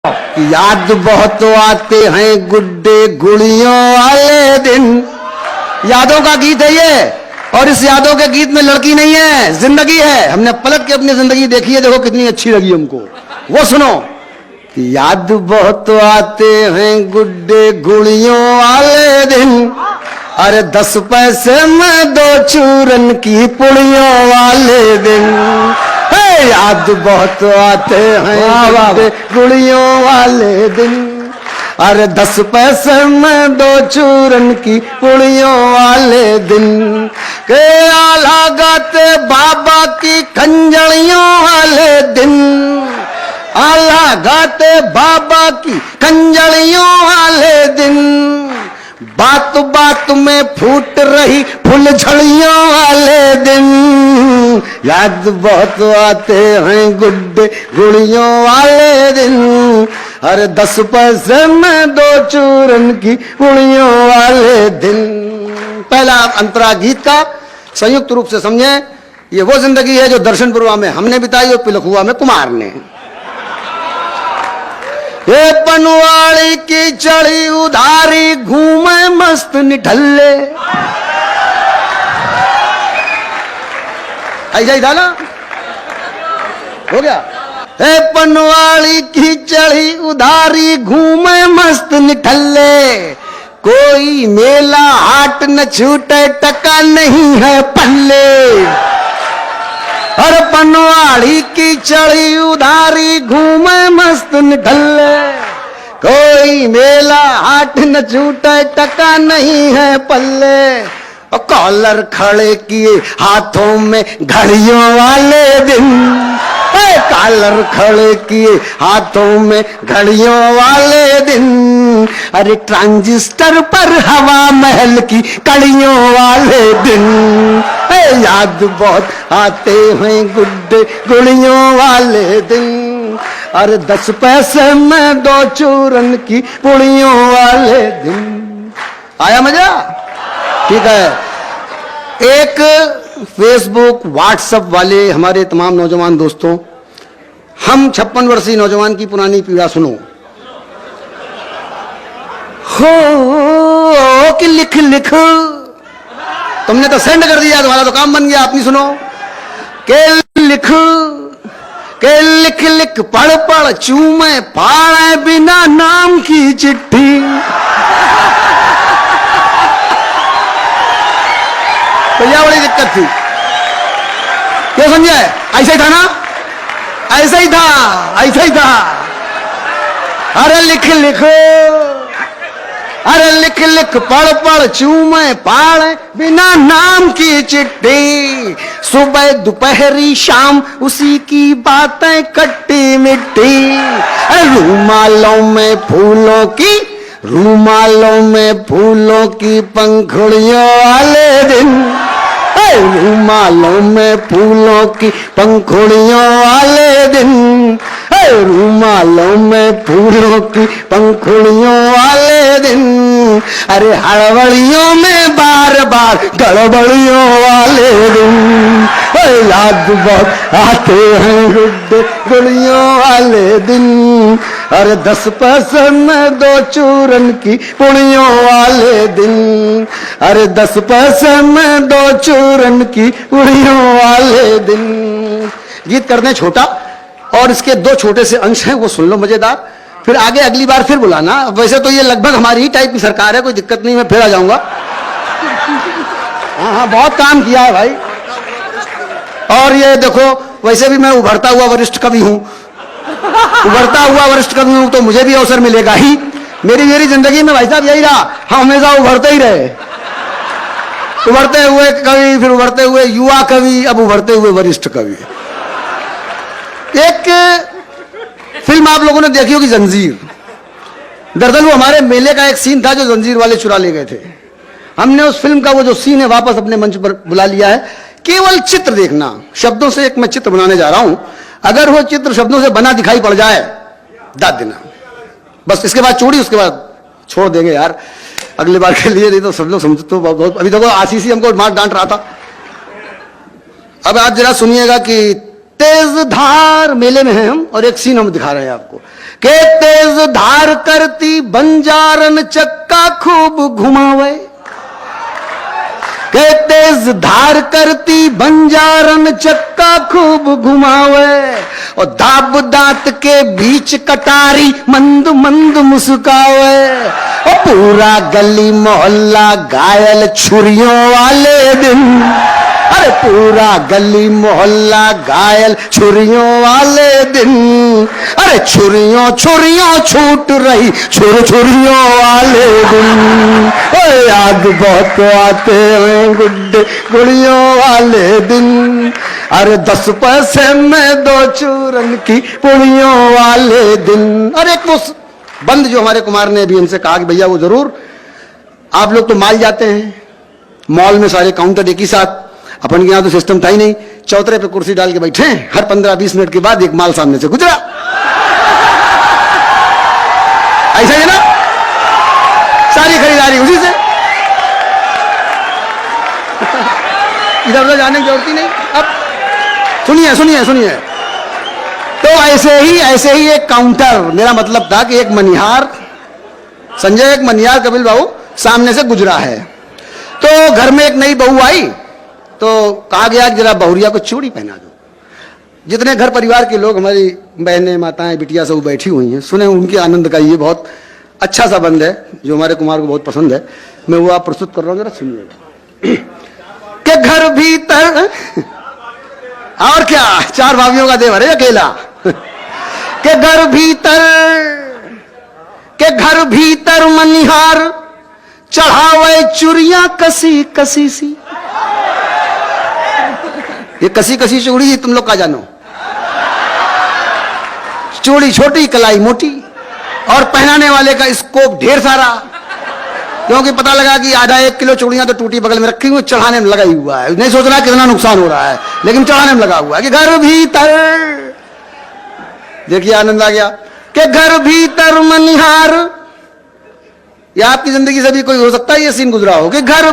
याद बहुत आते हैं गुड्डे गुड़ियों वाले दिन। यादों का गीत है ये, और इस यादों के गीत में लड़की नहीं है, जिंदगी है। हमने पलट के अपनी जिंदगी देखी है, देखो कितनी अच्छी लगी हमको। वो सुनो। याद बहुत आते हैं गुड्डे गुड़ियों वाले दिन, अरे 10 पैसे में 2 चूरन की पुड़ियों वाले दिन। याद बहुत आते हैं गुड़ियों वाले दिन, अरे 10 पैसे में 2 चूरन की पुड़ियों वाले दिन। के आला गाते बाबा की खंजड़ियों वाले दिन, आला गाते बाबा की खंजड़ियों वाले दिन। बात बात में फूट रही फुलझड़ियों वाले दिन। याद बहुत आते हैं गुड्डे गुड़ियों वाले दिन, अरे 10 पैसे में 2 चूरन की पुड़ियों वाले दिन। पहला अंतरा गीत का संयुक्त रूप से समझे, ये वो जिंदगी है जो दर्शनपुरवा में हमने बिताई और पिलखुआ में कुमार ने। ये पनवाड़ी की चढ़ी उधारी घूमे मस्त निठल्ले। ऐसा ही था ना, हो गया। हे पनवाड़ी की चढ़ी उधारी घूमे मस्त निठल्ले, कोई मेला हाट न छूटे टका नहीं है पल्ले। हर पनवाड़ी की चढ़ी उधारी घूमे मस्त निठल्ले, कोई मेला हाट न छूटे टका नहीं है पल्ले। और कॉलर खड़े किए हाथों में घड़ियों वाले दिन, कॉलर खड़े किए हाथों में घड़ियों वाले दिन। अरे ट्रांजिस्टर पर हवा महल की कड़ियों वाले दिन। याद बहुत आते हैं गुड्डे गुड़ियों वाले दिन, अरे 10 पैसे में 2 चूरन की पुड़ियों वाले दिन। आया मजा? ठीक है। एक फेसबुक व्हाट्सएप वाले हमारे तमाम नौजवान दोस्तों, हम 56 वर्षीय नौजवान की पुरानी पीड़ा सुनो। हो कि लिख लिख, तुमने तो सेंड कर दिया, तुम्हारा तो काम बन गया। अपनी सुनो। के लिख लिख पढ़ पढ़ चूमे पाड़े बिना नाम की चिट्ठी। तो यह बड़ी दिक्कत थी, क्यों समझे? ऐसा ही था ना, ऐसा ही था, ऐसा ही था। अरे लिख लिख, अरे लिख लिख पढ़ पढ़ चूमे पाड़े बिना नाम की चिट्ठी। सुबह दोपहरी शाम उसी की बातें खट्टी मिट्टी। रूमालों में फूलों की, रूमालों में फूलों की पंखुड़ियों वाले दिन, रूमालों में फूलों की पंखुड़ियों वाले दिन। रूमालों में फूलों की पंखुड़ियों वाले दिन। अरे हड़बड़ियों में बार बार गड़बड़ियों वाले दिन। याद बहुत आते हैं गुड्डे गुड़ियों वाले दिन, अरे 10 पैसे में 2 चूरन की पुड़ियों वाले दिन। अरे 10 पैसे में 2 चूरन की पुड़ियों वाले दिन। गीत करने छोटा, और इसके 2 छोटे से अंश हैं, वो सुन लो मजेदार। फिर आगे अगली बार फिर बुलाना। वैसे तो ये लगभग हमारी ही टाइप की सरकार है, कोई दिक्कत नहीं, मैं फिर आ जाऊंगा। हाँ, बहुत काम किया है भाई। और ये देखो, वैसे भी मैं उभरता हुआ वरिष्ठ कवि हूं, उभरता हुआ वरिष्ठ कवि हूं, तो मुझे भी अवसर मिलेगा ही। मेरी जिंदगी में भाई साहब यही रहा, हम हमेशा उभरते ही रहे। उभरते हुए कवि, फिर उभरते हुए युवा कवि, अब उभरते हुए वरिष्ठ कवि। एक फिल्म आप लोगों ने देखी होगी, जंजीर। दरअसल वो हमारे मेले का एक सीन था जो जंजीर वाले चुरा ले गए थे। हमने उस फिल्म का वो जो सीन है वापस अपने मंच पर बुला लिया है। केवल चित्र देखना, शब्दों से एक मैं चित्र बनाने जा रहा हूं। अगर वो चित्र शब्दों से बना दिखाई पड़ जाए, दाद देना बस। इसके बाद चूड़ी, उसके बाद छोड़ देंगे यार अगली बार के लिए, नहीं तो सब लोग समझते तो बहुत। अभी देखो आशीष ही हमको मार डांट रहा था। अब आप जरा सुनिएगा कि तेज धार मेले में हैं हम, और एक सीन हम दिखा रहे हैं आपको के तेज धार करती बंजारन चक्का खूब घुमावे, के तेज धार करती बंजारन चक्का खूब घुमावे, और दाब दांत के बीच कटारी मंद मंद मुस्कावे, और पूरा गली मोहल्ला घायल छुरियों वाले दिन, अरे पूरा गली मोहल्ला घायल छुरियों वाले दिन, अरे छुरियों छुरियों छूट रही छुरियों वाले दिन, याद बहुत आते हैं गुड्डे गुड़ियों वाले दिन, अरे 10 पैसे में 2 चूरन की पुड़ियों वाले दिन। और एक वो बंद जो हमारे कुमार ने अभी हमसे कहा कि भैया वो जरूर, आप लोग तो माल जाते हैं मॉल में, सारे काउंटर एक ही साथ, अपन के यहां तो सिस्टम था ही नहीं, चौतरे पे कुर्सी डाल के बैठे, हर 15-20 मिनट के बाद एक माल सामने से गुजरा, ऐसा है ना, सारी खरीदारी उसी से, इधर उधर जाने की जरूरत ही नहीं। अब सुनिए सुनिए सुनिए, तो ऐसे ही एक काउंटर, मेरा मतलब था कि एक मनिहार, संजय एक मनिहार कपिल बाबू सामने से गुजरा है, तो घर में एक नई बहू आई, तो कहा गया कि जरा बहुरिया को चूड़ी पहना दो। जितने घर परिवार के लोग, हमारी बहनें माताएं बिटिया सब बैठी हुई हैं, सुने उनके आनंद का ये बहुत अच्छा सा बंद है जो हमारे कुमार को बहुत पसंद है, मैं वो आप प्रस्तुत कर रहा हूं, जरा सुनिएगा। के घर भीतर, और क्या, 4 भाभियों का देवर है अकेला, के घर भीतर मनिहार चढ़ावे चुरिया कसी कसी सी। ये कसी कसी चूड़ी तुम लोग का जानो, चूड़ी छोटी कलाई मोटी, और पहनाने वाले का स्कोप ढेर सारा, क्योंकि पता लगा कि आधा 1 किलो चूड़ियां तो टूटी बगल में रखी हुई, चढ़ाने में लगा ही हुआ है, नहीं सोच रहा कितना नुकसान हो रहा है, लेकिन चढ़ाने में लगा हुआ है। कि घर भीतर, देखिए आनंद आ गया, कि घर भीतर मनिहार, या आपकी जिंदगी से भी कोई हो सकता है ये सीन गुजरा हो, कि घर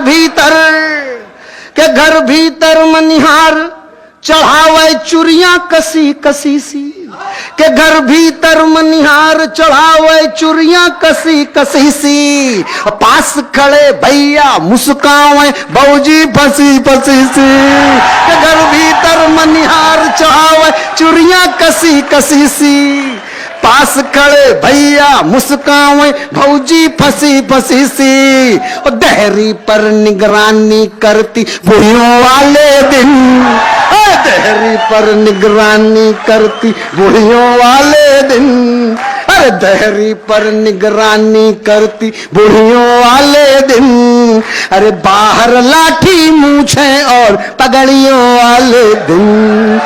भीतर मनिहार चढ़ावे चुरिया कसी कसी सी, के घर भीतर मनिहार चढ़ावे चुरिया कसी कसी सी, पास खड़े भैया मुस्कावे बौजी फसी फसी सी, के घर भीतर मनिहार चढ़ावे चुरिया कसी कसी सी, पास खड़े भैया मुस्कावे भौजी फसी फसी सी, और दहरी पर निगरानी करती बुढ़ियों वाले दिन, दहरी पर निगरानी करती बुढ़ियों वाले दिन, अरे दहरी पर निगरानी करती बुढ़ियों वाले दिन, अरे बाहर लाठी मूछे और पगड़ियों वाले दिन,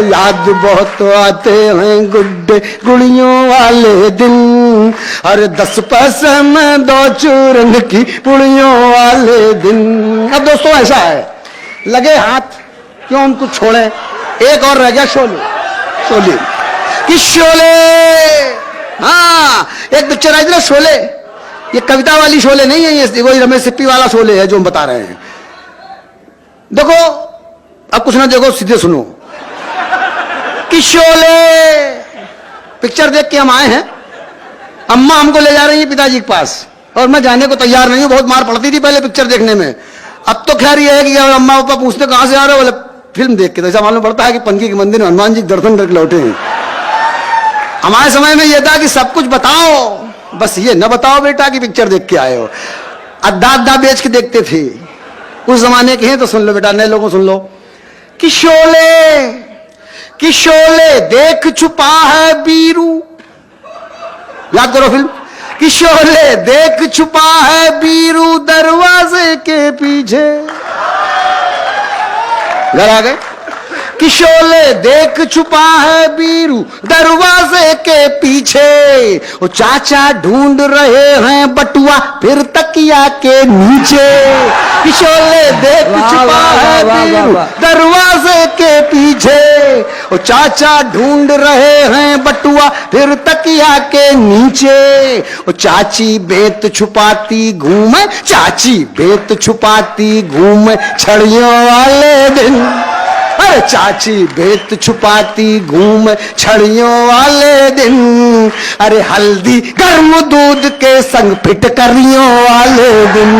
याद बहुत आते हैं गुड्डे गुड़ियों वाले दिन, अरे 10 पैसे में 2 चूरन की पुड़ियों वाले दिन। अब दोस्तों ऐसा है, लगे हाथ क्यों हम कुछ छोड़े, एक और रह गया शोले कि शोले, हाँ एक पिक्चर आई थी ना शोले, ये कविता वाली शोले नहीं है, ये वही रमेश सिप्पी वाला शोले है जो हम बता रहे हैं। देखो अब कुछ ना देखो, सीधे सुनो कि शोले पिक्चर देख के हम आए हैं, अम्मा हमको ले जा रही है पिताजी के पास, और मैं जाने को तैयार नहीं हूं, बहुत मार पड़ती थी पहले पिक्चर देखने में, अब तो खैर ये है कि अम्मा पापा पूछते कहां से आ रहे हो, बोले फिल्म देख के, तो ऐसा मालूम पड़ता है कि पनकी के मंदिर में हनुमान जी दर्शन करके लौटे हैं। हमारे समय में यह था कि सब कुछ बताओ, बस ये न बताओ बेटा कि पिक्चर देख के आए हो, अद्दा बेच के देखते थे, उस जमाने के हैं तो सुन लो बेटा, नए लोगों सुन लो कि शोले देख छुपा है बीरू, याद करो फिल्म, कि शोले देख छुपा है बीरू दरवाजे के पीछे, घर आ गए कि शोले देख छुपा है बीरू दरवाजे के पीछे, वो चाचा ढूंढ रहे हैं बटुआ फिर तकिया के नीचे, कि शोले देख छुपा है बीरू दरवाजे के पीछे, वो चाचा ढूंढ रहे हैं बटुआ फिर तकिया के नीचे, वो चाची बेत छुपाती घूमे, चाची बेत छुपाती घूमे छड़ियों वाले दिन, अरे चाची बेत छुपाती घूम छड़ियों वाले दिन, अरे हल्दी गर्म दूध के संग फिटकरियों वाले दिन,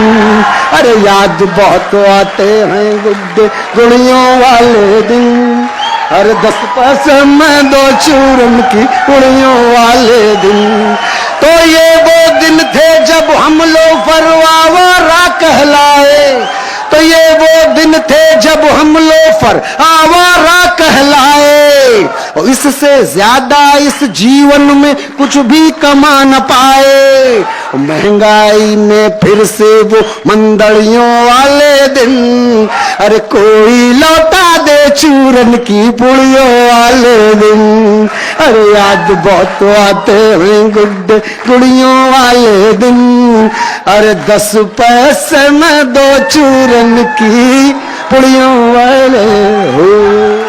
अरे याद बहुत आते हैं गुड्डे गुड़ियों वाले दिन, अरे 10 पैसे में 2 चूरन की उड़ियों वाले दिन। तो ये वो दिन थे जब हम लोग फरवावरा कहलाए, तो ये वो दिन थे जब हम लोफर आवारा कहलाए, और इससे ज्यादा इस जीवन में कुछ भी कमा न पाए। महंगाई में फिर से वो मंदड़ियों वाले दिन, अरे कोई लौटा दे चूरन की पुड़ियों वाले दिन, अरे याद बहुत आते हैं गुड्डे गुड़ियों वाले दिन, अरे 10 पैसे में 2 चूरन की पुड़ियों वाले हो।